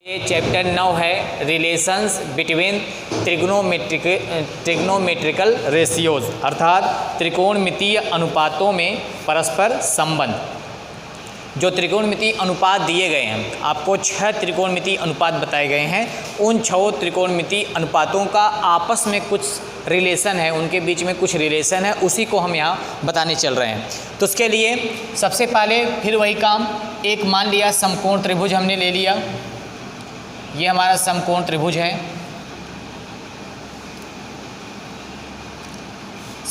ये चैप्टर 9 है relations between trigonometrical ratios अर्थात त्रिकोणमितीय अनुपातों में परस्पर संबंध। जो त्रिकोणमितीय अनुपात दिए गए हैं, आपको 6 त्रिकोणमितीय अनुपात बताए गए हैं। उन 6 त्रिकोणमितीय अनुपातों का आपस में कुछ रिलेशन है, उनके बीच में कुछ रिलेशन है, उसी को हम यहाँ बताने चल रहे हैं। तो उसके लिए सबसे पहले फिर वही काम, एक मान लिया समकोण त्रिभुज हमने ले लिया। ये हमारा समकोण त्रिभुज है।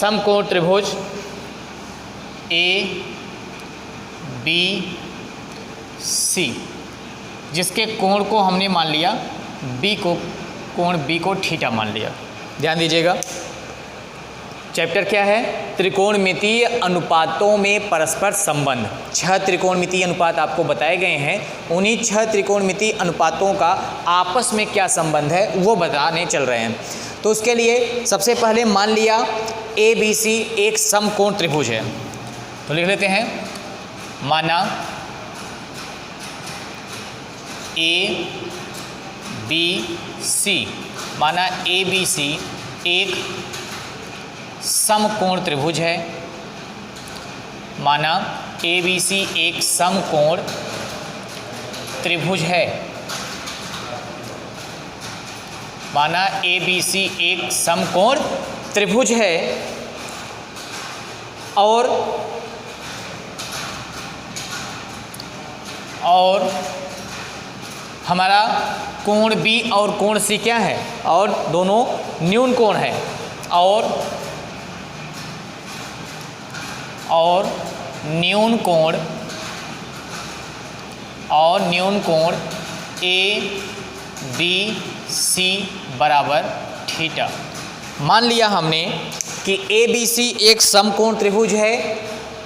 समकोण त्रिभुज ए बी सी, जिसके कोण को हमने मान लिया कोण बी को थीटा मान लिया। ध्यान दीजिएगा, चैप्टर क्या है? त्रिकोणमितीय अनुपातों में परस्पर संबंध। 6 त्रिकोणमितीय अनुपात आपको बताए गए हैं, उन्हीं 6 त्रिकोणमितीय अनुपातों का आपस में क्या संबंध है वो बताने चल रहे हैं। तो उसके लिए सबसे पहले मान लिया ए बी सी एक समकोण त्रिभुज है, तो लिख लेते हैं माना ए बी सी, माना ए बी सी एक समकोण त्रिभुज है। माना ए बी सी एक समकोण त्रिभुज है। माना ए बी सी एक समकोण त्रिभुज है और हमारा कोण बी और कोण सी क्या है? और दोनों न्यून कोण है और न्यून कोण ए बी सी बराबर थीटा। मान लिया हमने कि ए बी सी एक समकोण त्रिभुज है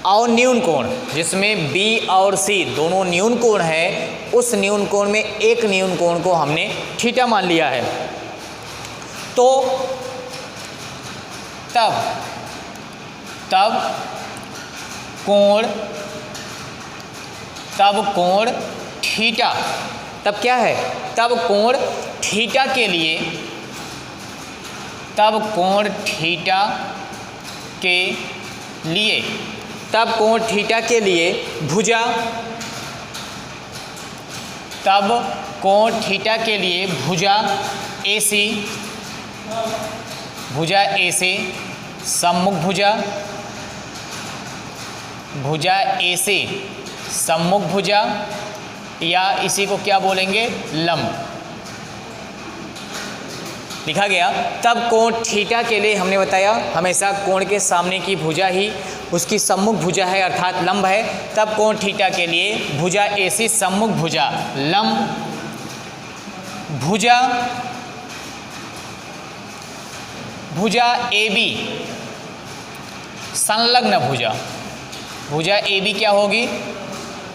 और न्यून कोण, जिसमें बी और सी दोनों न्यून कोण है, उस न्यून कोण में एक न्यून कोण को हमने थीटा मान लिया है। तो तब कोण थीटा, तब क्या है? तब कोण थीटा के लिए भुजा AC सम्मुख भुजा या इसी को क्या बोलेंगे? लंब लिखा गया। तब कोण थीटा के लिए हमने बताया हमेशा कोण के सामने की भुजा ही उसकी सम्मुख भुजा है अर्थात लंब है। तब कोण थीटा के लिए भुजा AC सम्मुख भुजा लंब भुजा AB संलग्न भुजा AB क्या होगी?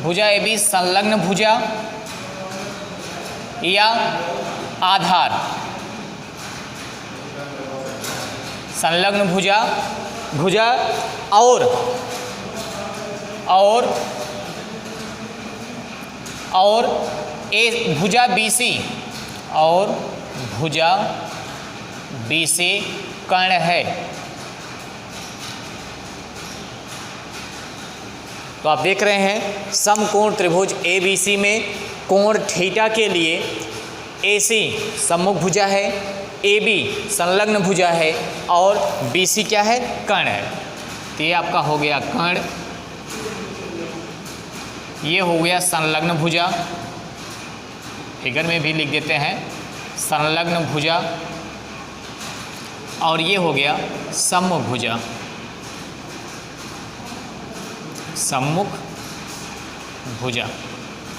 भुजा AB संलग्न भुजा या आधार संलग्न भुजा और भुजा BC कर्ण है। तो आप देख रहे हैं समकोण त्रिभुज ABC में कोण थीटा के लिए AC सम्मुख भुजा है, AB संलग्न भुजा है और BC क्या है? कर्ण है। तो ये आपका हो गया कर्ण, ये हो गया संलग्न भुजा, फिगर में भी लिख देते हैं संलग्न भुजा, और ये हो गया सम्मुख भुजा।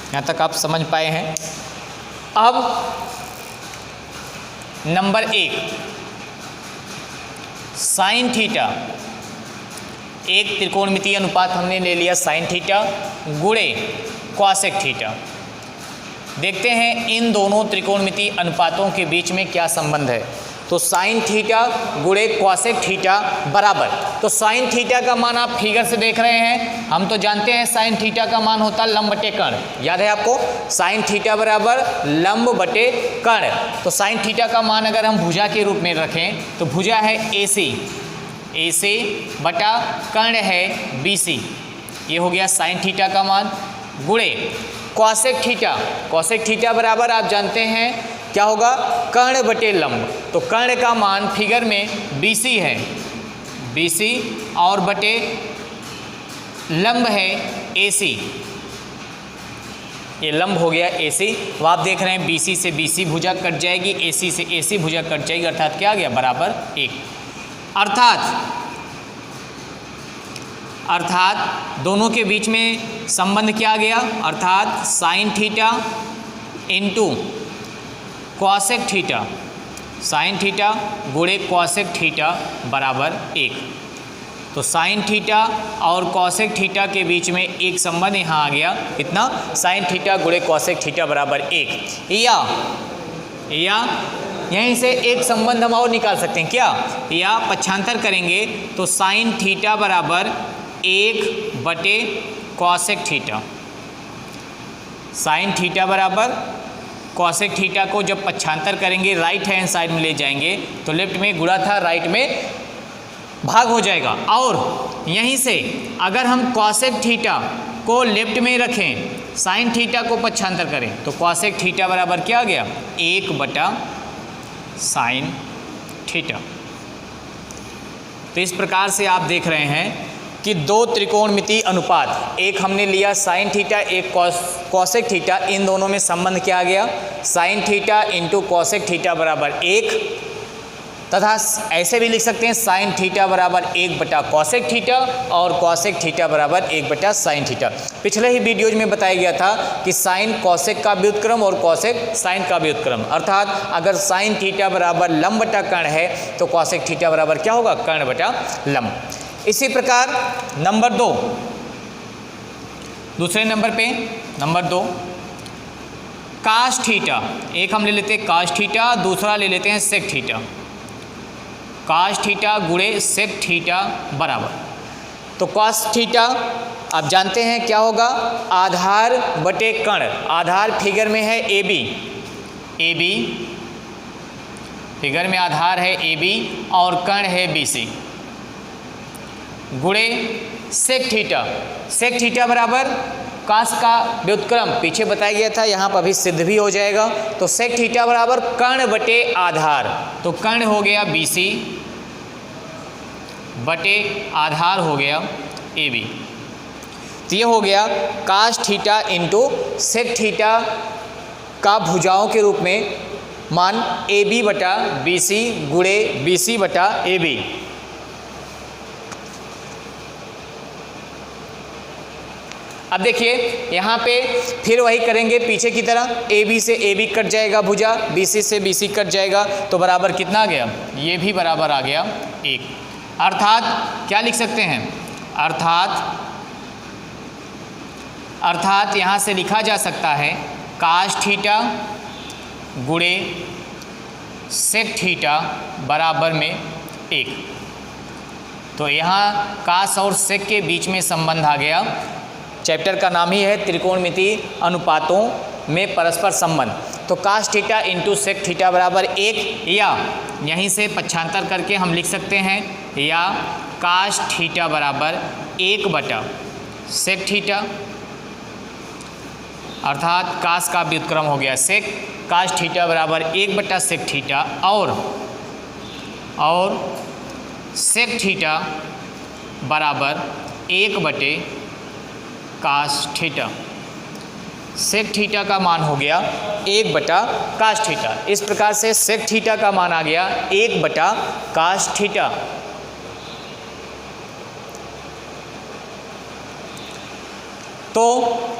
यहाँ तक आप समझ पाए हैं। अब नंबर 1 साइन थीटा, एक त्रिकोणमितीय अनुपात हमने ले लिया साइन थीटा गुणे कॉसेक थीटा। देखते हैं इन दोनों त्रिकोणमितीय अनुपातों के बीच में क्या संबंध है। तो साइन थीटा गुणे कॉसेक थीटा बराबर, तो साइन थीटा का मान आप फिगर से देख रहे हैं, हम तो जानते हैं साइन थीटा का मान होता है लंब बटे कर्ण, याद है आपको, साइन थीटा बराबर लंब बटे कर्ण। तो साइन थीटा का मान अगर हम भुजा के रूप में रखें तो भुजा है AC बटा कर्ण है BC, ये हो गया साइन थीटा का मान, गुणे कॉसेक थीटा बराबर आप जानते हैं क्या होगा, कर्ण बटे लंब, तो कर्ण का मान फिगर में BC है, BC और बटे लंब है AC, ये लंब हो गया AC। वो आप देख रहे हैं BC से BC भुजा कट जाएगी, AC से AC भुजा कट जाएगी, अर्थात क्या आ गया, बराबर 1। अर्थात दोनों के बीच में संबंध क्या आ गया, अर्थात sign theta into cosec theta, sine theta गुणे कॉसेक थीटा बराबर 1। तो साइन थीटा और कॉसेक थीटा के बीच में एक संबंध यहाँ आ गया, कितना, साइन थीटा गुणे कॉसेक थीटा बराबर 1। या यहीं से एक संबंध हम और निकाल सकते हैं, क्या, या पक्षांतर करेंगे तो साइन थीटा बराबर 1 बटे कॉसेक थीटा, साइन थीटा बराबर कॉसेक थीटा को जब पक्षांतर करेंगे राइट हैंड साइड में ले जाएंगे तो लेफ्ट में गुणा था, राइट में भाग हो जाएगा। और यहीं से अगर हम कॉसेक थीटा को लेफ्ट में रखें, साइन थीटा को पक्षांतर करें तो कॉसेक थीटा बराबर क्या आ गया, 1 बटा साइन थीटा। तो इस प्रकार से आप देख रहे हैं कि दो त्रिकोणमितीय अनुपात, एक हमने लिया साइन थीटा, एक कॉसेक थीटा, इन दोनों में संबंध क्या आ गया, sine theta into cosec theta बराबर 1, तथा ऐसे भी लिख सकते हैं साइन थीटा बराबर 1 बटा कॉसेक थीटा और कॉसेक थीटा बराबर 1 बटा साइन थीटा। पिछले ही वीडियोज में बताया गया था कि साइन कॉसेक का व्युत्क्रम और कॉसेक साइन का व्युत्क्रम, अर्थात अगर साइन थीटा बराबर लंब बटा कर्ण है तो कॉसेक थीटा बराबर क्या होगा, कर्ण बटा लंब। इसी प्रकार नंबर 2, दूसरे नंबर पे नंबर 2 कास थीटा, एक हम ले लेते हैं कास थीटा, दूसरा ले लेते हैं सेक थीटा, कास थीटा गुणे सेक थीटा बराबर, तो कास थीटा आप जानते हैं क्या होगा, आधार बटे कर्ण, आधार फिगर में है AB, फिगर में आधार है AB और कर्ण है BC, गुणे सेक थीटा बराबर कास का व्युत्क्रम, पीछे बताया गया था, यहाँ पर अभी सिद्ध भी हो जाएगा, तो सेक थीटा बराबर कर्ण बटे आधार, तो कर्ण हो गया BC बटे आधार हो गया AB, तो ये हो गया cos theta into sec theta का भुजाओं के रूप में मान AB बटा BC गुणे BC बटा AB। अब देखिए यहाँ पे फिर वही करेंगे पीछे की तरह, AB से AB कट जाएगा भुजा, BC से BC कट जाएगा, तो बराबर कितना आ गया, ये भी बराबर आ गया 1। अर्थात क्या लिख सकते हैं, अर्थात यहाँ से लिखा जा सकता है कास थीटा गुणे सेक थीटा बराबर में 1। तो यहाँ कास और सेक के बीच में संबंध आ गया, चैप्टर का नाम ही है त्रिकोणमितीय अनुपातों में परस्पर संबंध, तो cos theta into sec theta बराबर 1, या यहीं से पक्षांतर करके हम लिख सकते हैं, या कास थीटा बराबर 1 बटा सेक थीटा, अर्थात कास का व्युत्क्रम हो गया सेक, कास थीटा बराबर 1 बटा सेक थीटा, और सेक थीटा बराबर 1 बटे कास थीटा, सेक थीटा का मान हो गया 1 बटा कास थीटा। इस प्रकार से सेक थीटा का मान आ गया 1 बटा कास थीटा। तो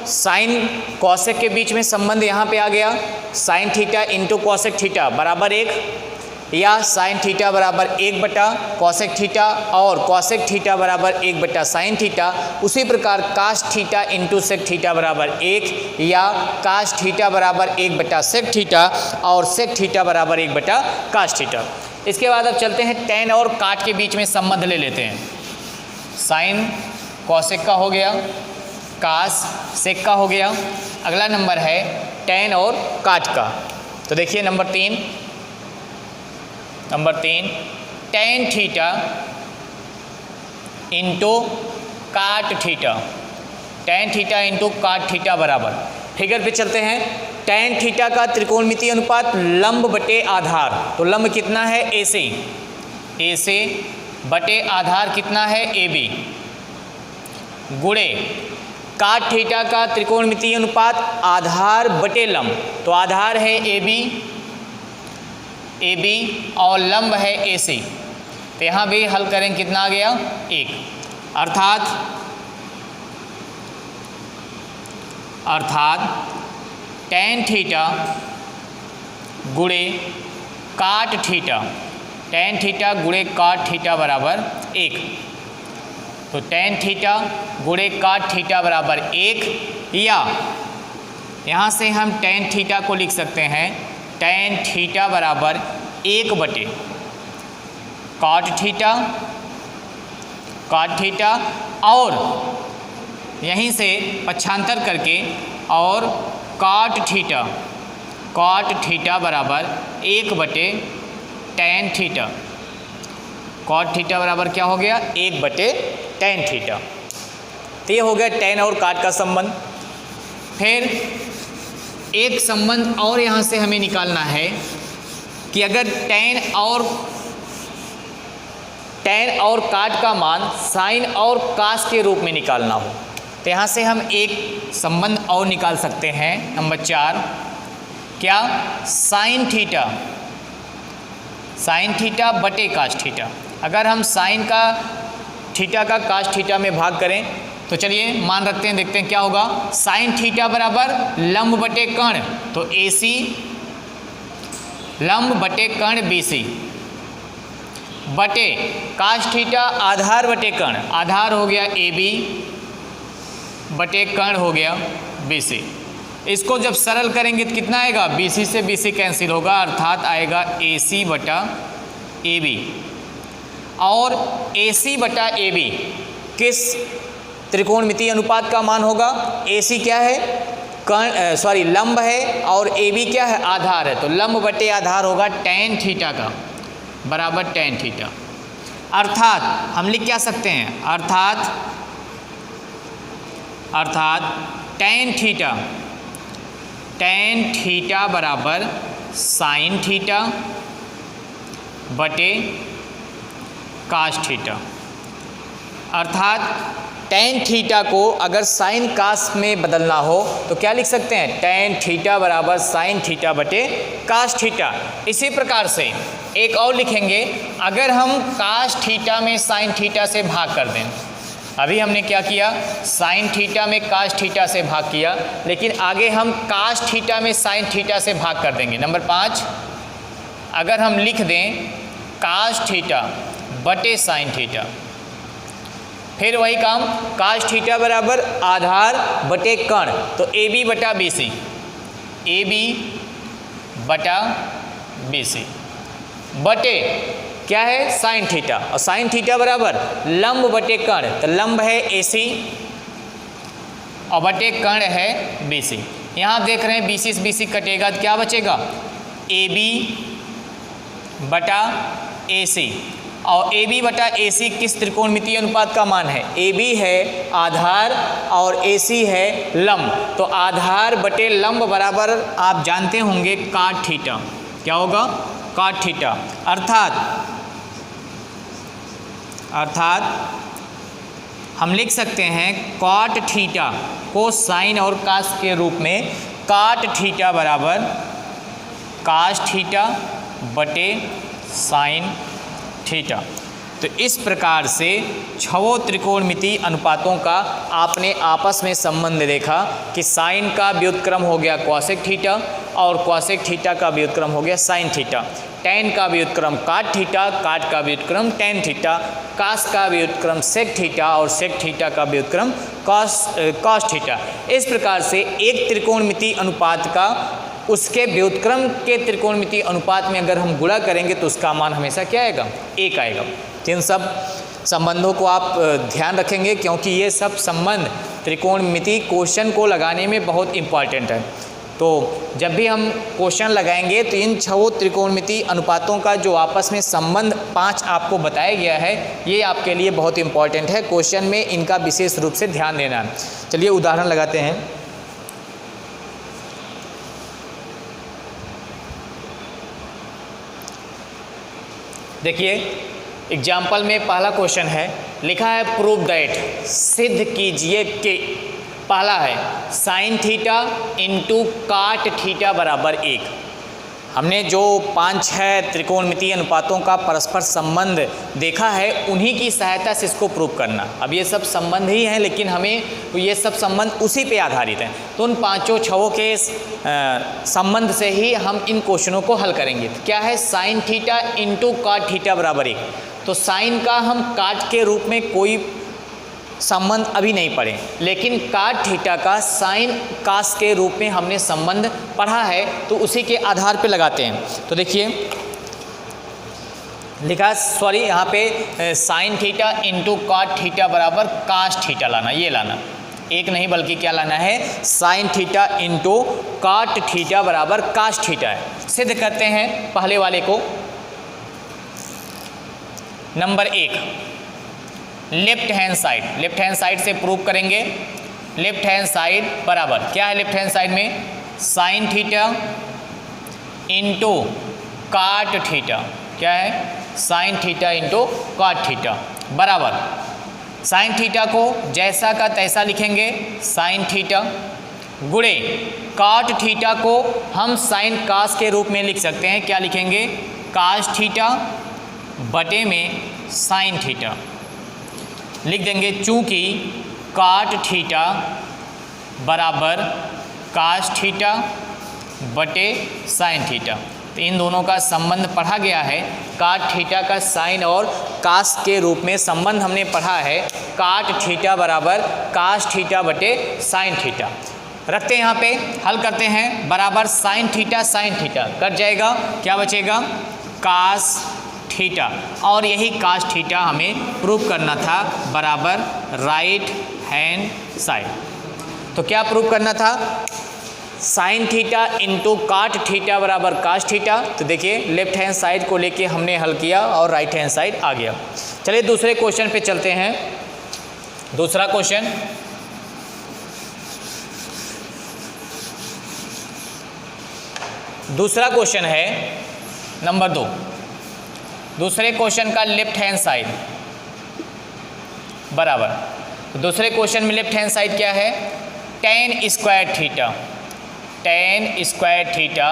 साइन कॉसेक के बीच में संबंध यहाँ पे आ गया, sine theta into cosec theta बराबर 1, या साइन थीटा बराबर 1 बटा कॉसेक थीटा और कॉसेक थीटा बराबर 1 बटा साइन थीटा। उसी प्रकार cos theta into sec theta बराबर 1, या कास थीटा बराबर 1 बटा सेक थीटा और सेक थीटा बराबर 1 बटा कास थीटा। इसके बाद अब चलते हैं टेन और काट के बीच में संबंध ले लेते हैं। साइन कॉसेक का हो गया, कास सेक का हो गया। अगला नंबर है टेन और काट का। तो देखिए नंबर तीन टेन थीटा इंटू काट थीटा, टेन थीटा इंटू काट थीटा बराबर, फिगर पे चलते हैं। टेन थीटा का त्रिकोणमितीय अनुपात लंब बटे आधार, तो लंब कितना है ए से बटे आधार कितना है ए बी, गुणे काट थीटा का त्रिकोणमितीय अनुपात आधार बटे लंब, तो आधार है ए बी और लंब है ए सी, तो यहाँ भी हल करें कितना आ गया 1, अर्थात टेन थीटा गुणे काट थीटा, टेन थीटा गुणे काट थीटा बराबर 1, तो टेन थीटा गुणे काट थीटा बराबर 1, या यहाँ से हम टेन थीटा को लिख सकते हैं टेन थीटा बराबर 1 बटे काट थीटा और यहीं से पक्षांतर करके और काट थीटा बराबर 1 बटे टेन थीटा, कॉट थीटा बराबर क्या हो गया 1 बटे टेन थीटा। तो ये हो गया टेन और काट का संबंध। फिर एक संबंध और यहाँ से हमें निकालना है कि अगर टेन और काट का मान साइन और कास के रूप में निकालना हो, तो यहाँ से हम एक संबंध और निकाल सकते हैं। नंबर 4 क्या, साइन थीटा बटे कास थीटा। अगर हम साइन का थीटा का कास थीटा में भाग करें तो चलिए मान रखते हैं, देखते हैं क्या होगा। साइन थीटा बराबर लंब बटे कर्ण, तो ए सी लंब बटे कर्ण बी सी बटे कास थीटा आधार बटे कर्ण, आधार हो गया ए बी बटे कर्ण हो गया बी सी। इसको जब सरल करेंगे तो कितना आएगा, बी सी से बी सी कैंसिल होगा, अर्थात आएगा ए सी बटा ए बी। और ए सी बटा ए बी किस त्रिकोणमितीय अनुपात का मान होगा। ए सी क्या है, लंब है, और ए बी क्या है, आधार है, तो लंब बटे आधार होगा टेन थीटा का बराबर टेन थीटा। अर्थात हम लिख क्या सकते हैं, अर्थात टेन थीटा बराबर साइन थीटा बटे कास थीटा। अर्थात टेन थीटा को अगर साइन कास में बदलना हो तो क्या लिख सकते हैं, टेन थीटा बराबर साइन थीटा बटे कास थीटा। इसी प्रकार से एक और लिखेंगे, अगर हम कास थीटा में साइन थीटा से भाग कर दें, अभी हमने क्या किया, साइन थीटा में कास थीटा से भाग किया, लेकिन आगे हम कास थीटा में साइन थीटा से भाग कर देंगे। नंबर 5 अगर हम लिख दें कास थीटा बटे साइन थीटा, फिर वही काम, कास थीटा बराबर आधार बटे कर्ण, तो ए बी बटा बी सी, ए बी बटा बी सी बटे क्या है साइन थीटा, और साइन थीटा बराबर लंब बटे कर्ण, तो लंब है ए सी और बटे कर्ण है बी सी। यहाँ देख रहे हैं बी सी से बी सी कटेगा तो क्या बचेगा, ए बी बटा ए सी, और ए बी बटा ए सी किस त्रिकोणमितीय अनुपात का मान है, ए बी है आधार और ए सी है लंब, तो आधार बटे लंब बराबर आप जानते होंगे काट थीटा, क्या होगा काट थीटा। अर्थात हम लिख सकते हैं काट थीटा को साइन और कास के रूप में, काट थीटा बराबर कास थीटा बटे साइन थीटा। तो इस प्रकार से छवों त्रिकोणमितीय अनुपातों का आपने आपस में संबंध देखा कि साइन का व्युत्क्रम हो गया कॉसेक थीटा और कॉसेक थीटा का व्युत्क्रम हो गया साइन थीटा, टेन का व्युत्क्रम काट थीटा, काट का व्युत्क्रम टेन थीटा, कास का व्युत्क्रम सेक थीटा और सेक थीटा का व्युत्क्रम कॉस थीटा। इस प्रकार से एक त्रिकोणमितीय अनुपात का उसके व्युत्क्रम के त्रिकोणमितीय अनुपात में अगर हम गुणा करेंगे तो उसका मान हमेशा क्या आएगा, 1 आएगा। इन सब संबंधों को आप ध्यान रखेंगे क्योंकि ये सब संबंध त्रिकोणमितीय क्वेश्चन को लगाने में बहुत इम्पॉर्टेंट है। तो जब भी हम क्वेश्चन लगाएंगे तो इन 6 त्रिकोणमितीय अनुपातों का जो आपस में संबंध 5 आपको बताया गया है, ये आपके लिए बहुत इम्पॉर्टेंट है। क्वेश्चन में इनका विशेष रूप से ध्यान देना है। चलिए उदाहरण लगाते हैं। देखिए एग्जाम्पल में पहला क्वेश्चन है, लिखा है प्रूव दैट, सिद्ध कीजिए कि, पहला है साइन थीटा इंटू काट थीटा बराबर 1। हमने जो 5-6 त्रिकोणमितीय अनुपातों का परस्पर संबंध देखा है उन्हीं की सहायता से इसको प्रूव करना। अब ये सब संबंध ही हैं लेकिन हमें ये सब संबंध उसी पे आधारित हैं, तो उन 5-6 के संबंध से ही हम इन क्वेश्चनों को हल करेंगे। तो क्या है, साइन थीटा इंटू काट थीटा बराबर 1। तो साइन का हम काट के रूप में कोई संबंध अभी नहीं पढ़े, लेकिन काट थीटा का साइन कास के रूप में हमने संबंध पढ़ा है, तो उसी के आधार पे लगाते हैं। तो देखिए लिखा, सॉरी यहाँ पे साइन थीटा इंटू काट थीटा बराबर कास थीटा लाना, ये लाना, एक नहीं बल्कि क्या लाना है, साइन थीटा इंटू काट थीटा बराबर कास थीटा है। सिद्ध करते हैं पहले वाले को। नंबर 1, लेफ्ट हैंड साइड से प्रूव करेंगे। लेफ्ट हैंड साइड बराबर क्या है, लेफ्ट हैंड साइड में साइन थीटा इंटू काट थीटा, क्या है, साइन थीटा इंटू काट थीटा बराबर, साइन थीटा को जैसा का तैसा लिखेंगे साइन थीटा, गुणे काट थीटा को हम साइन कास के रूप में लिख सकते हैं। क्या लिखेंगे, कास थीटा बटे में साइन थीटा लिख देंगे, चूंकि काट थीटा बराबर कास थीटा बटे साइन थीटा। तो इन दोनों का संबंध पढ़ा गया है। काट थीटा का साइन और कास के रूप में संबंध हमने पढ़ा है, काट थीटा बराबर कास थीटा बटे साइन थीटा। रखते हैं यहाँ पे, हल करते हैं, बराबर साइन थीटा कट जाएगा, क्या बचेगा, कास थीटा, और यही कास थीटा हमें प्रूव करना था, बराबर राइट हैंड साइड। तो क्या प्रूव करना था, साइन थीटा इंटू काट थीटा बराबर कास थीटा। तो देखिए लेफ्ट हैंड साइड को लेके हमने हल किया और राइट हैंड साइड आ गया। चलिए दूसरे क्वेश्चन पे चलते हैं। दूसरा क्वेश्चन, दूसरा क्वेश्चन है नंबर 2। दूसरे क्वेश्चन का लेफ्ट हैंड साइड बराबर, तो दूसरे क्वेश्चन में लेफ्ट हैंड साइड क्या है, tan स्क्वायर थीटा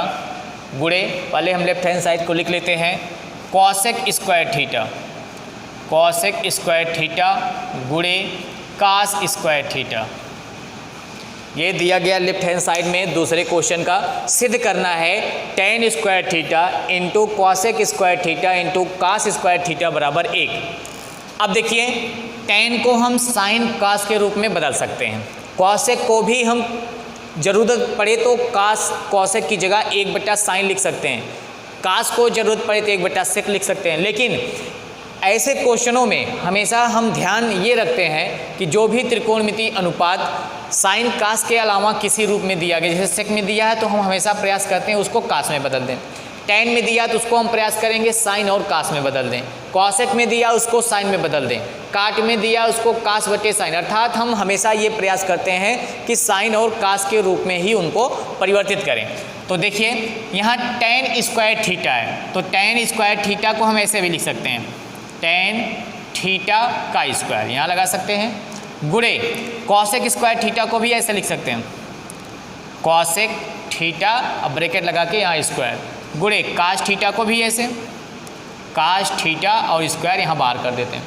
गुणे, पहले हम लेफ्ट हैंड साइड को लिख लेते हैं, कॉसेक स्क्वायर थीटा गुणे कास स्क्वायर थीटा। ये दिया गया लेफ्ट हैंड साइड में दूसरे क्वेश्चन का सिद्ध करना है, tan square theta into cosec square theta into cos square theta बराबर 1। अब देखिए tan को हम साइन कास के रूप में बदल सकते हैं, कॉसेक को भी हम ज़रूरत पड़े तो कास कॉसेक की जगह 1/साइन लिख सकते हैं, कास को ज़रूरत पड़े तो 1/सेक लिख सकते हैं। लेकिन ऐसे क्वेश्चनों में हमेशा हम ध्यान ये रखते हैं कि जो भी त्रिकोणमितीय अनुपात साइन कास के अलावा किसी रूप में दिया गया, जैसे सेक में दिया है तो हम हमेशा प्रयास करते हैं उसको कास में बदल दें, tan में दिया तो उसको हम प्रयास करेंगे साइन और कास में बदल दें, कॉसेक में दिया उसको साइन में बदल दें, काट में दिया उसको कास बटे साइन, अर्थात हम हमेशा ये प्रयास करते हैं कि साइन और कास के रूप में ही उनको परिवर्तित करें। तो देखिए यहाँ tan स्क्वायर थीटा है, तो tan स्क्वायर थीटा को हम ऐसे भी लिख सकते हैं, tan थीटा का स्क्वायर यहाँ लगा सकते हैं, गुणे कॉसेक स्क्वायर थीटा को भी ऐसे लिख सकते हैं, कॉसेक थीटा, अब ब्रैकेट लगा के यहाँ स्क्वायर, गुणे कास थीटा को भी ऐसे, कास थीटा और स्क्वायर यहाँ बाहर कर देते हैं।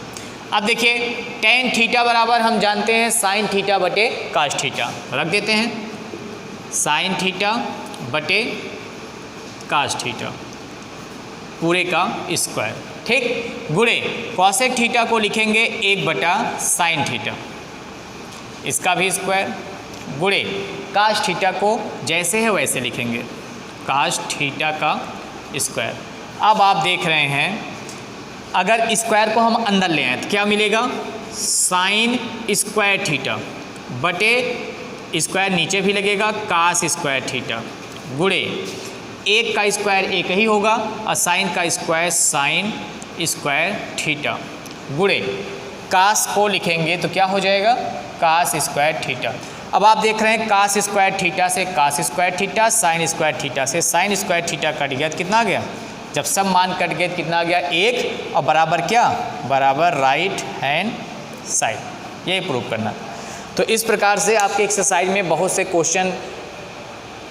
अब देखिए tan थीटा बराबर हम जानते हैं साइन थीटा बटे कास थीटा, रख देते हैं साइन थीटा बटे कास थीटा पूरे का स्क्वायर, ठीक, गुणे कॉसेक थीटा को लिखेंगे 1/साइन थीटा, इसका भी स्क्वायर, गुणे कास थीटा को जैसे है वैसे लिखेंगे, काश थीटा का स्क्वायर। अब आप देख रहे हैं अगर स्क्वायर को हम अंदर ले आए तो क्या मिलेगा, साइन स्क्वायर थीटा बटे स्क्वायर नीचे भी लगेगा कास स्क्वायर थीटा गुणे एक का स्क्वायर एक ही होगा और साइन का स्क्वायर साइन स्क्वायर थीटा गुणे कास को लिखेंगे तो क्या हो जाएगा, कास स्क्वायर थीटा। अब आप देख रहे हैं कास स्क्वायर थीटा से cos square theta, sine square theta से साइन स्क्वायर थीटा कट गया तो कितना आ गया, जब सब मान कट गए तो कितना आ गया, 1 और बराबर क्या, बराबर राइट हैंड साइड। यही प्रूव करना। तो इस प्रकार से आपके एक्सरसाइज में बहुत से क्वेश्चन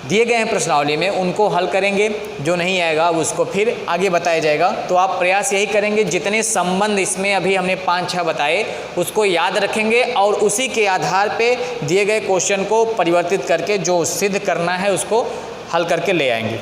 दिए गए हैं प्रश्नावली में, उनको हल करेंगे, जो नहीं आएगा उसको फिर आगे बताया जाएगा। तो आप प्रयास यही करेंगे जितने संबंध इसमें अभी हमने 5-6 बताए उसको याद रखेंगे और उसी के आधार पे दिए गए क्वेश्चन को परिवर्तित करके जो सिद्ध करना है उसको हल करके ले आएंगे।